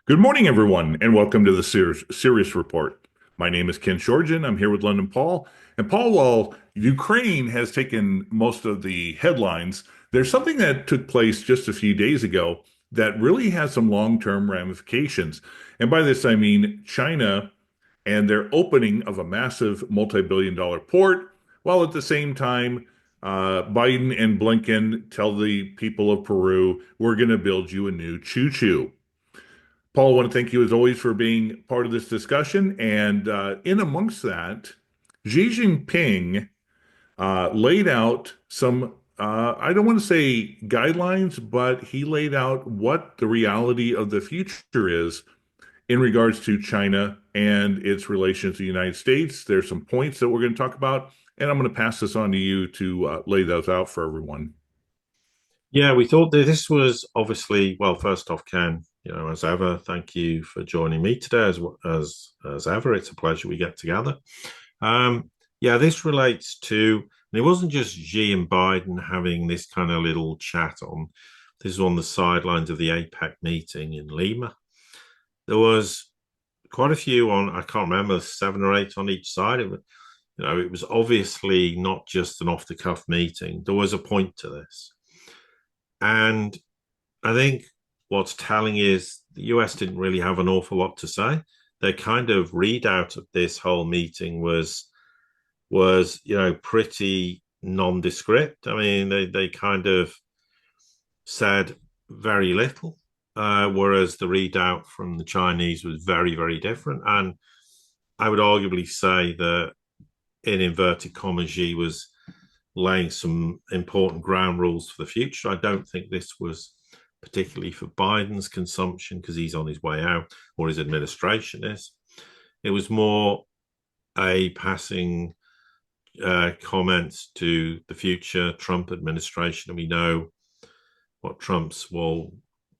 Good morning, everyone, and welcome to the Sirius Report. My name is Ken Shorgen. I'm here with London Paul. And Paul, while Ukraine has taken most of the headlines, there's something that took place just a few days ago that really has some long-term ramifications. And by this, I mean China and their opening of a massive multi-billion-dollar port, while at the same time, Biden and Blinken tell the people of Peru, we're going to build you a new choo-choo. Paul, I want to thank you as always for being part of this discussion. And in amongst that, Xi Jinping laid out some, I don't want to say guidelines, but he laid out what the reality of the future is in regards to China and its relations to the United States. There's some points that we're going to talk about, and I'm going to pass this on to you to lay those out for everyone. Yeah, we thought that this was obviously, well, first off, Ken, as ever, thank you for joining me today. As ever, it's a pleasure we get together. Yeah, this relates to, and it wasn't just Xi and Biden having this kind of little chat on. This is on the sidelines of the APEC meeting in Lima. There was quite a few on, I can't remember, 7 or 8 on each side. It was obviously not just an off-the-cuff meeting. There was a point to this. And I think what's telling is the US didn't really have an awful lot to say. Their kind of readout of this whole meeting was pretty nondescript. I mean, they kind of said very little, whereas the readout from the Chinese was very, very different. And I would arguably say that in inverted commas, Xi was laying some important ground rules for the future. I don't think this was particularly for Biden's consumption because he's on his way out, or his administration is. It was more a passing comments to the future Trump administration, and we know what Trump's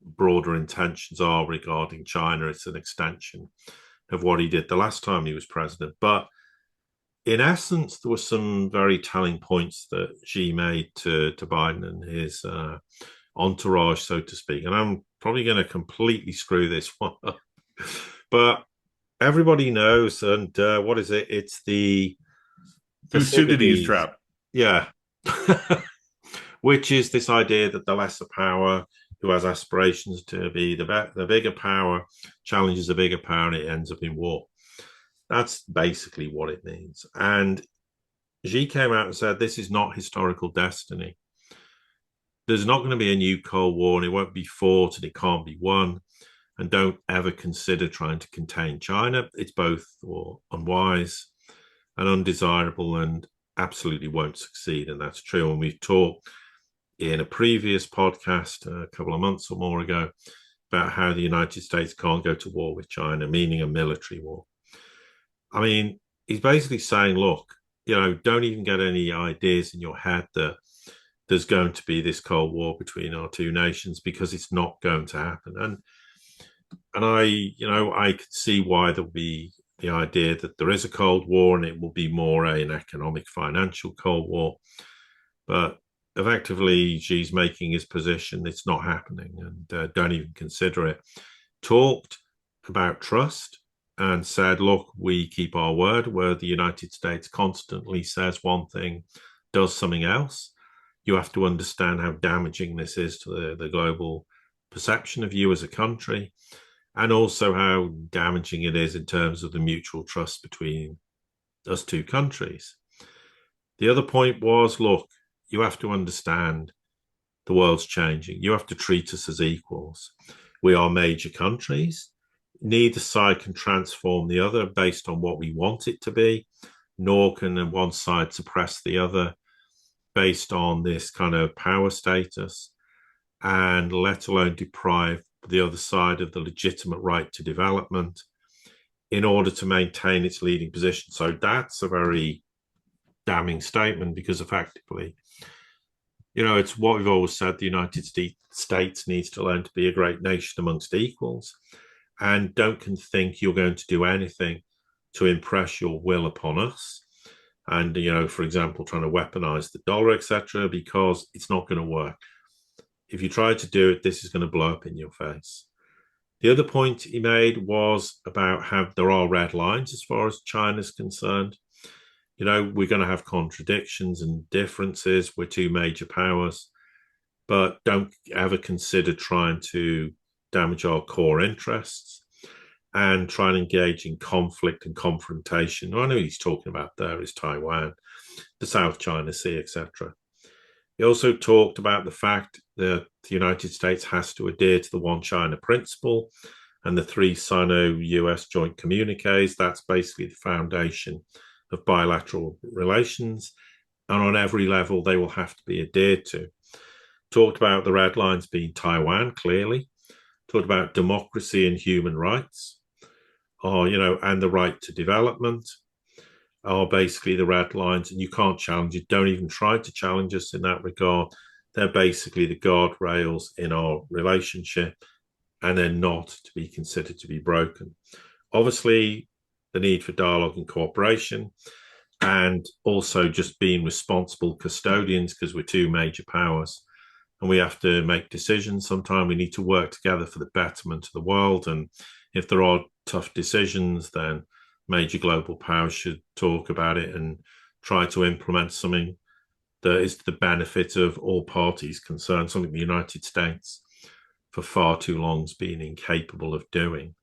broader intentions are regarding China. It's an extension of what he did the last time he was president. But in essence, there were some very telling points that Xi made to Biden and his entourage, so to speak. And I'm probably going to completely screw this one up. But everybody knows, and what is it? It's the Thucydides Thucydides. trap. Yeah. Which is this idea that the lesser power who has aspirations to be the bigger power challenges the bigger power and it ends up in war. That's basically what it means. And Xi came out and said, this is not historical destiny. There's not going to be a new Cold War, and it won't be fought, and it can't be won. And don't ever consider trying to contain China. It's both unwise and undesirable and absolutely won't succeed. And that's true. And we've talked in a previous podcast a couple of months or more ago about how the United States can't go to war with China, meaning a military war. I mean, he's basically saying, look, don't even get any ideas in your head that there's going to be this Cold War between our two nations because it's not going to happen. And I could see why there'll be the idea that there is a Cold War and it will be more an economic, financial Cold War. But effectively, Xi's making his position. It's not happening, and don't even consider it. Talked about trust and said, look, we keep our word, where the United States constantly says one thing, does something else. You have to understand how damaging this is to the global perception of you as a country, and also how damaging it is in terms of the mutual trust between us two countries. The other point was, look, you have to understand the world's changing. You have to treat us as equals. We are major countries. Neither side can transform the other based on what we want it to be, nor can one side suppress the other based on this kind of power status, and let alone deprive the other side of the legitimate right to development in order to maintain its leading position. So that's a very damning statement because effectively, it's what we've always said, the United States needs to learn to be a great nation amongst equals, and don't think you're going to do anything to impress your will upon us. And, for example, trying to weaponize the dollar, etc., because it's not going to work. If you try to do it, this is going to blow up in your face. The other point he made was about how there are red lines as far as China's concerned. We're going to have contradictions and differences. We're two major powers, but don't ever consider trying to damage our core interests and try and engage in conflict and confrontation. I know he's talking about there is Taiwan, the South China Sea, etc. He also talked about the fact that the United States has to adhere to the One China principle and the 3 Sino-US joint communiques. That's basically the foundation of bilateral relations. And on every level, they will have to be adhered to. Talked about the red lines being Taiwan, clearly. Talked about democracy and human rights, and the right to development are basically the red lines, and you can't challenge it. Don't even try to challenge us in that regard. They're basically the guardrails in our relationship, and they're not to be considered to be broken. Obviously, the need for dialogue and cooperation, and also just being responsible custodians, because we're two major powers and we have to make decisions. Sometimes we need to work together for the betterment of the world. And if there are tough decisions, then major global powers should talk about it and try to implement something that is to the benefit of all parties concerned, something the United States for far too long has been incapable of doing.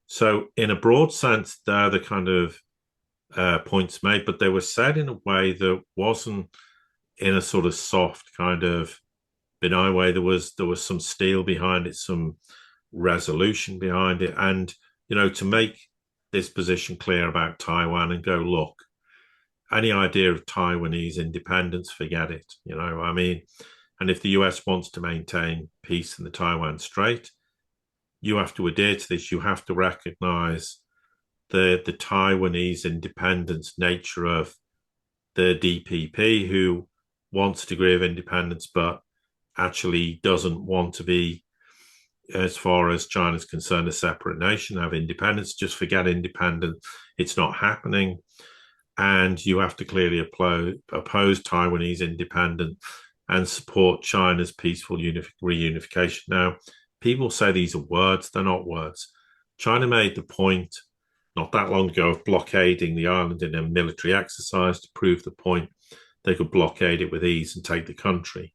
So in a broad sense, they're the kind of points made, but they were said in a way that wasn't in a sort of soft kind of benign way. There was some steel behind it, some resolution behind it, and to make this position clear about Taiwan and go, look, any idea of Taiwanese independence, forget it. And if the US wants to maintain peace in the Taiwan Strait, you have to adhere to this. You have to recognize the Taiwanese independence nature of the DPP, who wants a degree of independence, but actually doesn't want to be, as far as China's concerned, a separate nation, have independence. Just forget independence. It's not happening. And you have to clearly oppose Taiwanese independence and support China's peaceful reunification. Now, people say these are words. They're not words. China made the point not that long ago of blockading the island in a military exercise to prove the point they could blockade it with ease and take the country.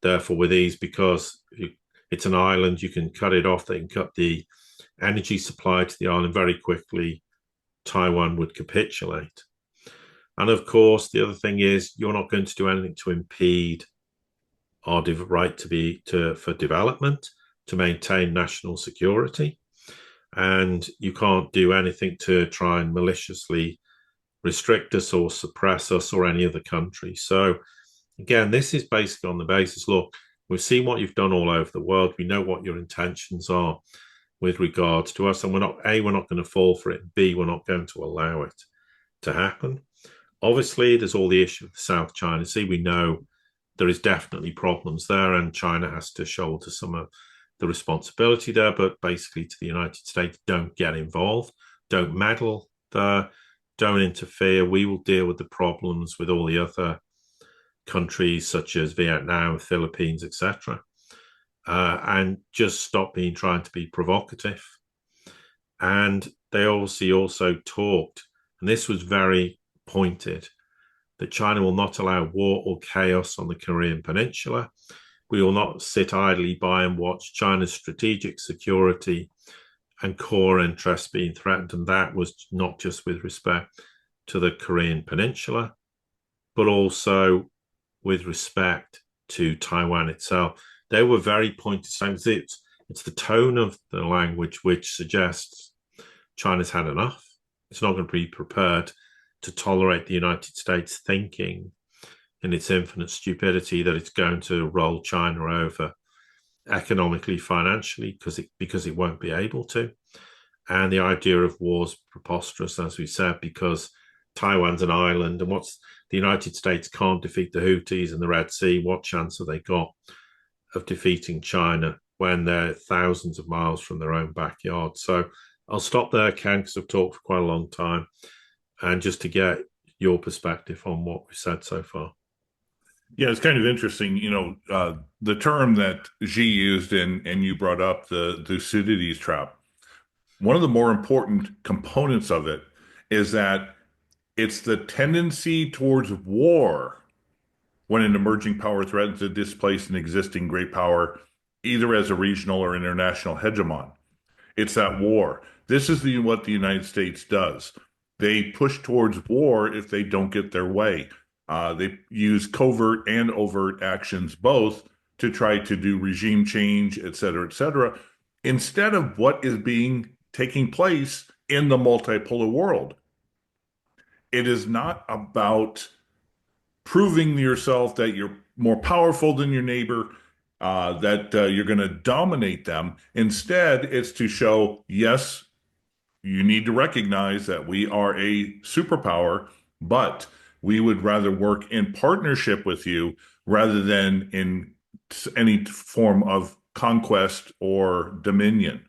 Therefore, with ease, because it's an island, you can cut it off. They can cut the energy supply to the island very quickly. Taiwan would capitulate. And of course, the other thing is you're not going to do anything to impede our right for development, to maintain national security. And you can't do anything to try and maliciously restrict us or suppress us or any other country. So again, this is basically on the basis, look, we've seen what you've done all over the world. We know what your intentions are with regards to us. And we're not going to fall for it. B, we're not going to allow it to happen. Obviously, there's all the issue of the South China Sea. We know there is definitely problems there, and China has to shoulder some of the responsibility there. But basically, to the United States, don't get involved, don't meddle there, don't interfere. We will deal with the problems with all the other countries such as Vietnam, Philippines, etc. And just stop trying to be provocative. And they obviously also talked, and this was very pointed, that China will not allow war or chaos on the Korean Peninsula. We will not sit idly by and watch China's strategic security and core interests being threatened. And that was not just with respect to the Korean Peninsula, but also with respect to Taiwan itself. They were very pointed statements. It's the tone of the language which suggests China's had enough. It's not going to be prepared to tolerate the United States thinking in its infinite stupidity that it's going to roll China over economically, financially, because it won't be able to. And the idea of war is preposterous, as we said, because Taiwan's an island, and the United States can't defeat the Houthis in the Red Sea. What chance have they got of defeating China when they're thousands of miles from their own backyard? So I'll stop there, Ken, because I've talked for quite a long time, and just to get your perspective on what we've said so far. Yeah, it's kind of interesting, the term that Xi used and you brought up, the Thucydides trap. One of the more important components of it is that it's the tendency towards war when an emerging power threatens to displace an existing great power, either as a regional or international hegemon. It's that war. This is what the United States does. They push towards war if they don't get their way. They use covert and overt actions both to try to do regime change, et cetera, instead of what is being taking place in the multipolar world. It is not about proving to yourself that you're more powerful than your neighbor, that you're going to dominate them. Instead, it's to show, yes, you need to recognize that we are a superpower, but we would rather work in partnership with you rather than in any form of conquest or dominion.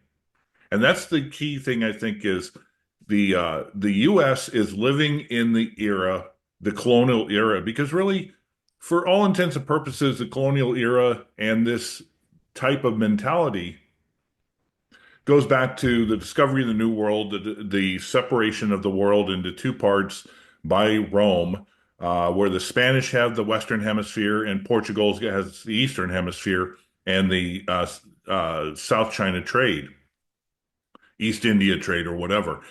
And that's the key thing, I think, is the U.S. is living in the colonial era, because really, for all intents and purposes, the colonial era and this type of mentality goes back to the discovery of the New World, the separation of the world into two parts by Rome, where the Spanish have the Western Hemisphere and Portugal has the Eastern Hemisphere, and the South China trade, East India trade, or whatever.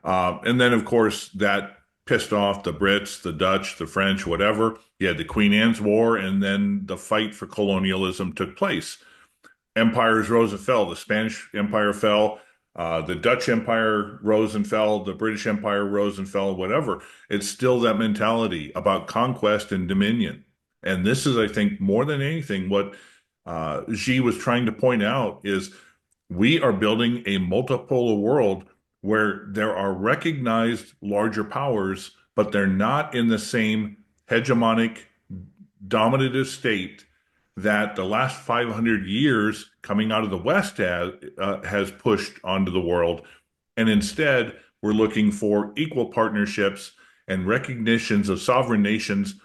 And then, of course, that pissed off the Brits, the Dutch, the French, whatever. You had the Queen Anne's War, and then the fight for colonialism took place. Empires rose and fell. The Spanish Empire fell. The Dutch Empire rose and fell. The British Empire rose and fell, whatever. It's still that mentality about conquest and dominion. And this is, I think, more than anything, what Xi was trying to point out is we are building a multipolar world where there are recognized larger powers, but they're not in the same hegemonic, dominative state that the last 500 years coming out of the West has pushed onto the world. And instead, we're looking for equal partnerships and recognitions of sovereign nations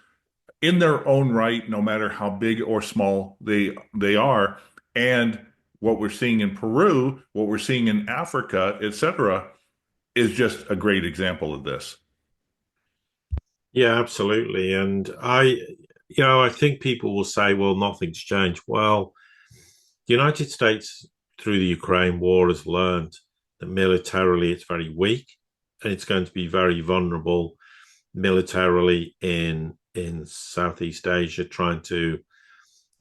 in their own right, no matter how big or small they are. And what we're seeing in Peru, what we're seeing in Africa, etc., is just a great example of this. Yeah, absolutely. And I think people will say, well, nothing's changed. Well, the United States, through the Ukraine war, has learned that militarily it's very weak and it's going to be very vulnerable militarily in Southeast Asia, trying to,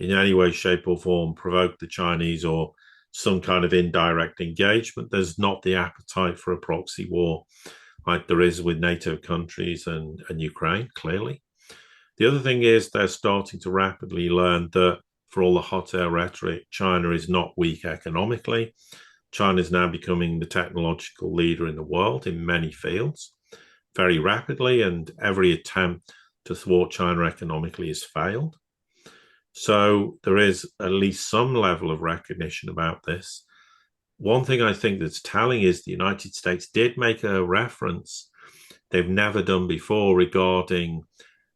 in any way, shape, or form, provoke the Chinese or some kind of indirect engagement. There's not the appetite for a proxy war like there is with NATO countries and Ukraine, clearly. The other thing is they're starting to rapidly learn that for all the hot air rhetoric, China is not weak economically. China is now becoming the technological leader in the world in many fields very rapidly, and every attempt to thwart China economically has failed. So there is at least some level of recognition about this. One thing I think that's telling is the United States did make a reference they've never done before regarding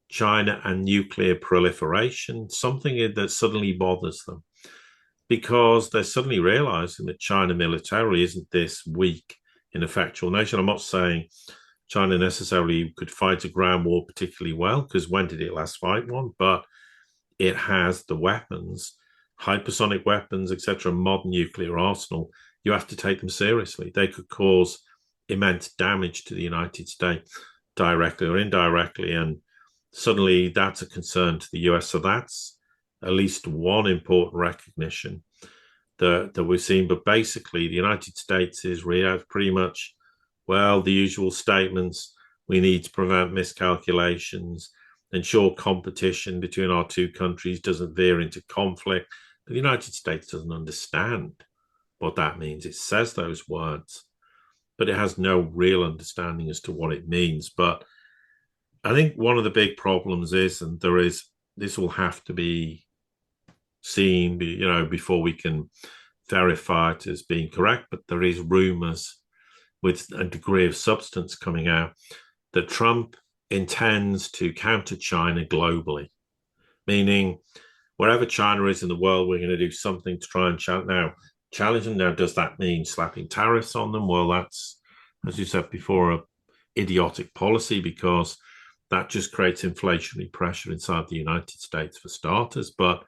China and nuclear proliferation, something that suddenly bothers them because they're suddenly realizing that China militarily isn't this weak, ineffectual nation. I'm not saying China necessarily could fight a ground war particularly well, because when did it last fight one? But it has the weapons, hypersonic weapons, etc., modern nuclear arsenal. You have to take them seriously. They could cause immense damage to the United States directly or indirectly, and suddenly that's a concern to the US. So that's at least one important recognition that we're seeing. But basically, the United States is pretty much, well, the usual statements. We need to prevent miscalculations, ensure competition between our two countries doesn't veer into conflict. But the United States doesn't understand what that means. It says those words, but it has no real understanding as to what it means. But I think one of the big problems is, and this will have to be seen, before we can verify it as being correct, but there is rumors with a degree of substance coming out that Trump intends to counter China globally. meaning wherever China is in the world, we're going to do something to try and challenge them. Now, does that mean slapping tariffs on them? Well, that's, as you said before, a idiotic policy because that just creates inflationary pressure inside the United States for starters. But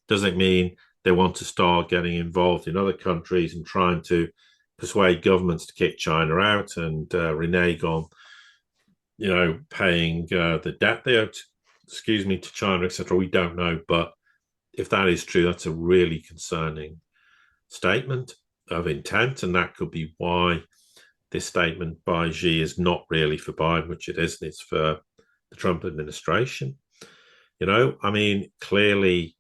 does it mean they want to start getting involved in other countries and trying to persuade governments to kick China out and renege on, paying the debt they owe, to China, etc.? We don't know, but if that is true, that's a really concerning statement of intent, and that could be why this statement by Xi is not really for Biden, which it isn't. It's for the Trump administration. Clearly,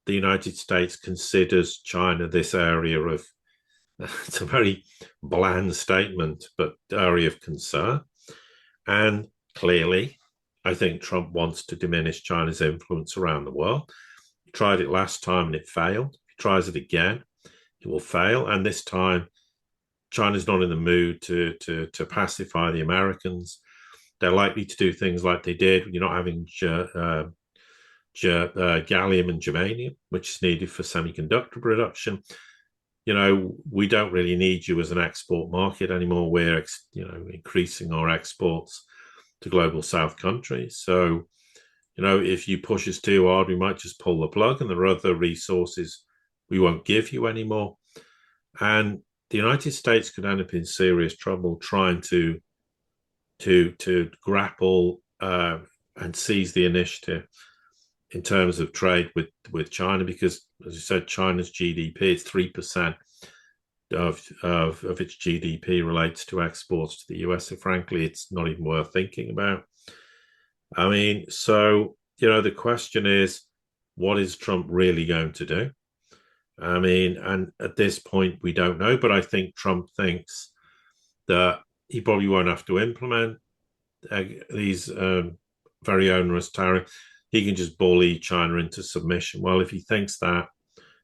the United States considers China this area of, it's a very bland statement, but area of concern. And clearly, I think Trump wants to diminish China's influence around the world. He tried it last time and it failed. If he tries it again, it will fail. And this time, China's not in the mood to pacify the Americans. They're likely to do things like they did. You're not having gallium and germanium, which is needed for semiconductor production. We don't really need you as an export market anymore. We're, increasing our exports to global South countries. So, if you push us too hard, we might just pull the plug, and there are other resources we won't give you anymore. And the United States could end up in serious trouble trying to grapple and seize the initiative in terms of trade with China, because, as you said, China's GDP is 3% of its GDP relates to exports to the US. So frankly, it's not even worth thinking about. The question is, what is Trump really going to do? And at this point, we don't know, but I think Trump thinks that he probably won't have to implement these very onerous tariffs. He can just bully China into submission. Well, if he thinks that,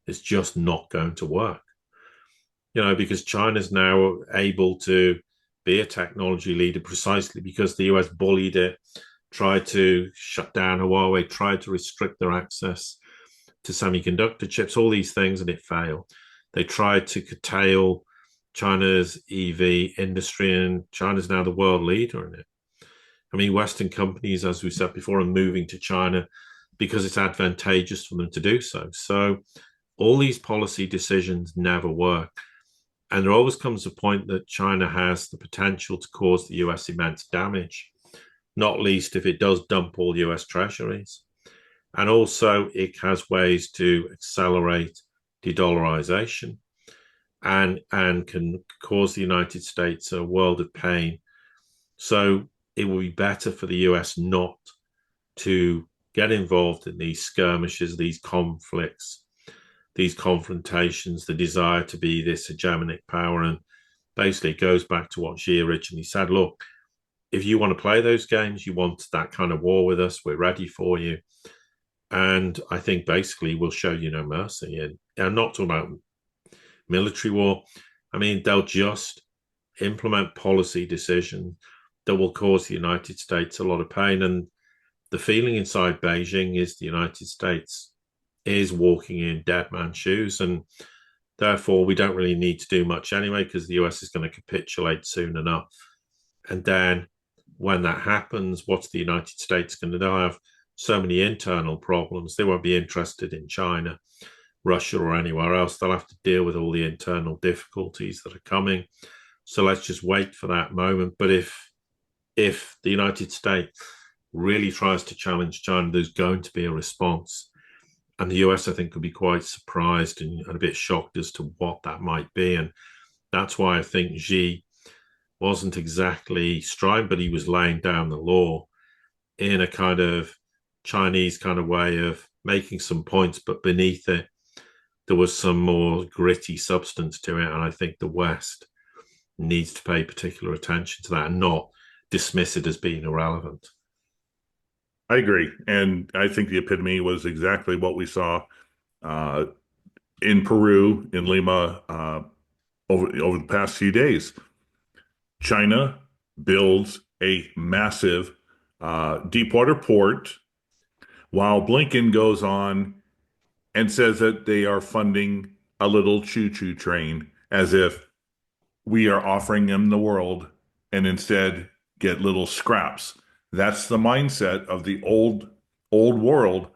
it's just not going to work. Because China's now able to be a technology leader precisely because the US bullied it, tried to shut down Huawei, tried to restrict their access to semiconductor chips, all these things, and it failed. They tried to curtail China's EV industry, and China's now the world leader in it. Western companies, as we said before, are moving to China because it's advantageous for them to do so. So all these policy decisions never work. And there always comes a point that China has the potential to cause the US immense damage, not least if it does dump all US treasuries. And also it has ways to accelerate de-dollarization and can cause the United States a world of pain. So it will be better for the US not to get involved in these skirmishes, these conflicts, these confrontations, the desire to be this hegemonic power. And basically it goes back to what Xi originally said. Look, if you want to play those games, you want that kind of war with us, we're ready for you. And I think basically we'll show you no mercy. And I'm not talking about military war. They'll just implement policy decisions that will cause the United States a lot of pain. And the feeling inside Beijing is the United States is walking in dead man's shoes. And therefore, we don't really need to do much anyway, because the US is going to capitulate soon enough. And then when that happens, what's the United States going to do? They'll have so many internal problems. They won't be interested in China, Russia, or anywhere else. They'll have to deal with all the internal difficulties that are coming. So let's just wait for that moment. But if the United States really tries to challenge China, there's going to be a response. And the US, I think, could be quite surprised and a bit shocked as to what that might be. And that's why I think Xi wasn't exactly strident, but he was laying down the law in a kind of Chinese kind of way of making some points, but beneath it, there was some more gritty substance to it. And I think the West needs to pay particular attention to that and not dismiss it as being irrelevant. I agree. And I think the epitome was exactly what we saw in Peru, in Lima, over the past few days. China builds a massive deep water port while Blinken goes on and says that they are funding a little choo-choo train as if we are offering them the world and instead get little scraps. That's the mindset of the old world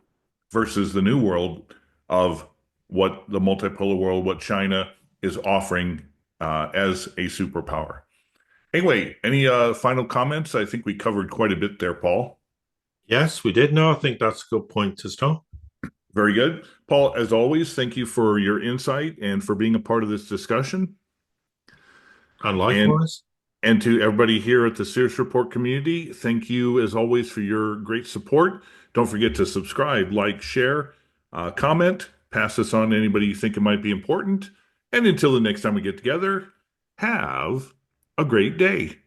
versus the new world of what the multipolar world, what China is offering as a superpower. Anyway, any final comments? I think we covered quite a bit there, Paul. Yes, we did. No, I think that's a good point to stop. Very good. Paul, as always, thank you for your insight and for being a part of this discussion. And And likewise, And to everybody here at the Sirius Report community, thank you as always for your great support. Don't forget to subscribe, like, share, comment, pass this on to anybody you think it might be important. And until the next time we get together, have a great day.